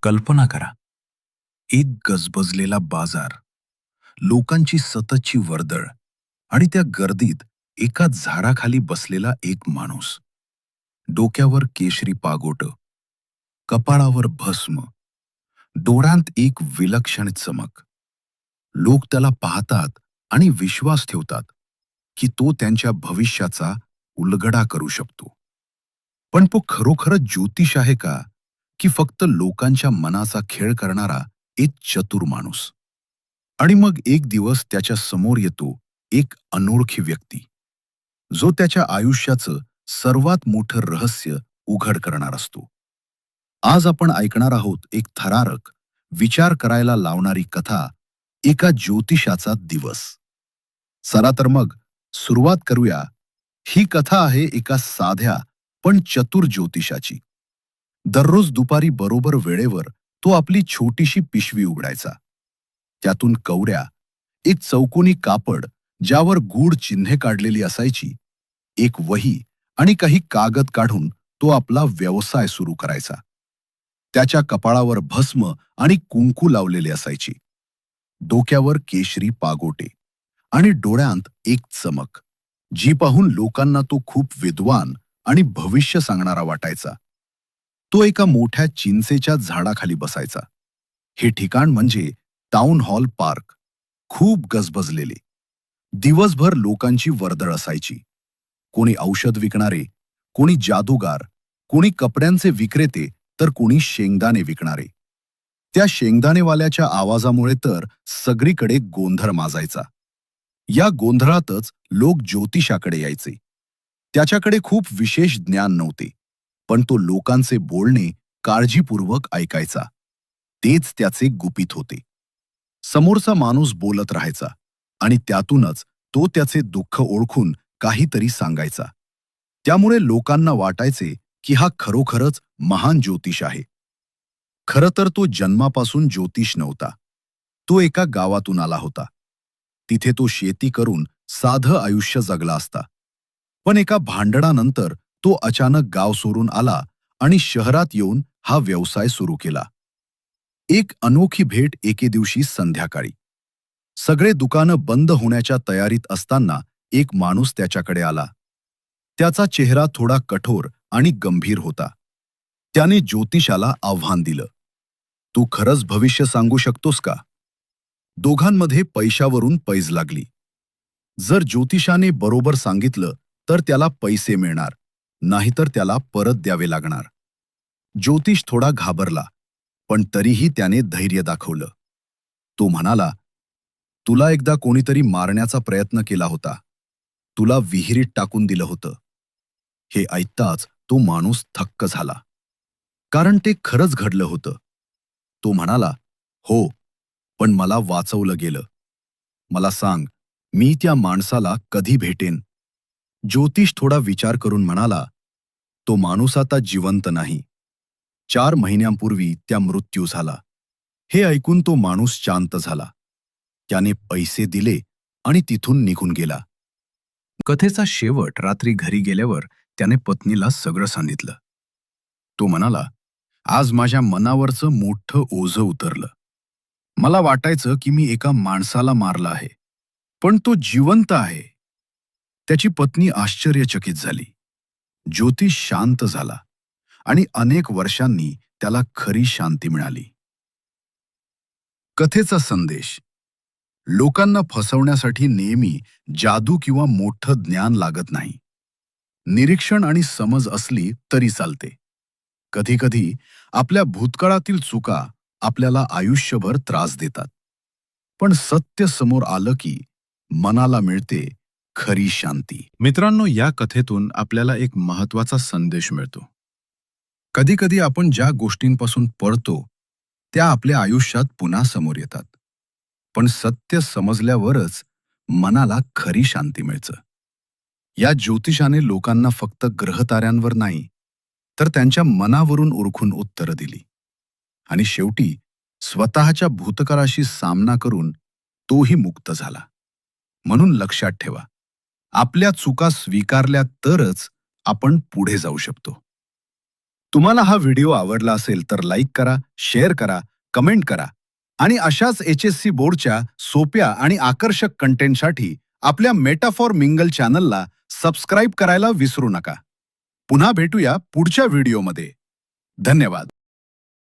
कल्पना करा, एक गजबजलेला बाजार, लोकांची सततची वर्दळ आणि त्या गर्दीत एका झाडाखाली बसलेला एक माणूस. डोक्यावर केशरी पागोट, कपाळावर भस्म, डोळ्यांत एक विलक्षण चमक. लोक त्याला पाहतात आणि विश्वास ठेवतात की तो त्यांच्या भविष्याचा उलगडा करू शकतो. पण तो खरोखरच ज्योतिष आहे का, की फक्त लोकांच्या मनाचा खेळ करणारा एक चतुर माणूस? आणि मग एक दिवस त्याच्या समोर येतो एक अनोळखी व्यक्ती, जो त्याच्या आयुष्याचं सर्वात मोठं रहस्य उघड करणार असतो. आज आपण ऐकणार आहोत एक थरारक, विचार करायला लावणारी कथा, एका ज्योतिषाचा दिवस. चला तर मग सुरुवात करूया. ही कथा आहे एका साध्या पण चतुर ज्योतिषाची. दररोज दुपारी बरोबर वेळेवर तो आपली छोटीशी पिशवी उघडायचा. त्यातून कवड्या, एक चौकोनी कापड ज्यावर गूढ चिन्हे काढलेली असायची, एक वही आणि काही कागद काढून तो आपला व्यवसाय सुरू करायचा. त्याच्या कपाळावर भस्म आणि कुंकू लावलेले असायची, डोक्यावर केशरी पागोटे आणि डोळ्यांत एक चमक, जी पाहून लोकांना तो खूप विद्वान आणि भविष्य सांगणारा वाटायचा. तो एका मोठ्या चिंचेच्या झाडाखाली बसायचा. हे ठिकाण म्हणजे टाउन हॉल पार्क, खूप गजबजलेले. दिवसभर लोकांची वर्दळ असायची. कोणी औषध विकणारे, कोणी जादूगार, कोणी कपड्यांचे विक्रेते, तर कोणी शेंगदाणे विकणारे. त्या शेंगदाणेवाल्याच्या आवाजामुळे तर सगळीकडे गोंधळ माजायचा. या गोंधळातच लोक ज्योतिषाकडे यायचे. त्याच्याकडे खूप विशेष ज्ञान नव्हते, पण तो लोकांचे बोलणे काळजीपूर्वक ऐकायचा. तेच त्याचे गुपित होते. समोरचा माणूस बोलत राहायचा आणि त्यातूनच तो त्याचे दुःख ओळखून काहीतरी सांगायचा. त्यामुळे लोकांना वाटायचे की हा खरोखरच महान ज्योतिष आहे. खरं तर तो जन्मापासून ज्योतिष नव्हता. तो एका गावातून आला होता. तिथे तो शेती करून साधं आयुष्य जगला असता. पण एका भांडणानंतर तो अचानक गाव सोडून आला आणि शहरात येऊन हा व्यवसाय सुरू केला. एक अनोखी भेट एके दिवशी संध्याकाळी. सगळे दुकानं बंद होण्याच्या तयारीत असताना एक माणूस त्याच्याकडे आला. त्याचा चेहरा थोडा कठोर आणि गंभीर होता. त्याने ज्योतिषाला आव्हान दिलं, "तू खरंच भविष्य सांगू शकतोस का?" दोघांमध्ये पैशावरून पैज लागली. जर ज्योतिषाने बरोबर सांगितलं तर त्याला पैसे मिळणार, नाहीतर त्याला परत द्यावे लागणार. ज्योतिष थोडा घाबरला, पण तरीही त्याने धैर्य दाखवलं. तो म्हणाला, "तुला एकदा कोणीतरी मारण्याचा प्रयत्न केला होता. तुला विहिरीत टाकून दिलं होतं." हे ऐकताच तो माणूस थक्क झाला, कारण ते खरंच घडलं होतं. तो म्हणाला, "हो, पण मला वाचवलं गेलं. मला सांग, मी त्या माणसाला कधी भेटेन?" ज्योतिष थोडा विचार करून म्हणाला, "तो माणूस आता जिवंत नाही. 4 महिन्यांपूर्वी त्या मृत्यू झाला." हे ऐकून तो माणूस शांत झाला. त्याने पैसे दिले आणि तिथून निघून गेला. कथेचा शेवट रात्री घरी गेल्यावर त्याने पत्नीला सगळं सांगितलं. तो म्हणाला, "आज माझ्या मनावरचं मोठं ओझं उतरलं. मला वाटायचं की मी एका माणसाला मारलं आहे, पण तो जिवंत आहे." त्याची पत्नी आश्चर्यचकित झाली. ज्योतिष शांत झाला आणि अनेक वर्षांनी त्याला खरी शांती मिळाली. कथेचा संदेश: लोकांना फसवण्यासाठी नेहमी जादू किंवा मोठं ज्ञान लागत नाही. निरीक्षण आणि समज असली तरी चालते. कधीकधी आपल्या भूतकाळातील चुका आपल्याला आयुष्यभर त्रास देतात, पण सत्य समोर आलं की मनाला मिळते खरी शांती. मित्रांनो, या कथेतून आपल्याला एक महत्वाचा संदेश मिळतो. कधीकधी आपण ज्या गोष्टींपासून पळतो त्या आपल्या आयुष्यात पुन्हा समोर येतात, पण सत्य समजल्यावरच मनाला खरी शांती मिळतं. या ज्योतिषाने लोकांना फक्त ग्रहताऱ्यांवर नाही, तर त्यांच्या मनावरून ओळखून उत्तरं दिली. आणि शेवटी स्वतःच्या भूतकाळाशी सामना करून तोही मुक्त झाला. म्हणून लक्षात ठेवा, आपल्या चुका स्वीकारल्या तरच आपण पुढे जाऊ शकतो. तुम्हाला हा व्हिडिओ आवडला असेल तर लाईक करा, शेअर करा, कमेंट करा आणि अशाच HSC बोर्डच्या सोप्या आणि आकर्षक कंटेंटसाठी आपल्या मेटाफॉर मिंगल चॅनलला सबस्क्राईब करायला विसरू नका. पुन्हा भेटूया पुढच्या व्हिडिओमध्ये. धन्यवाद.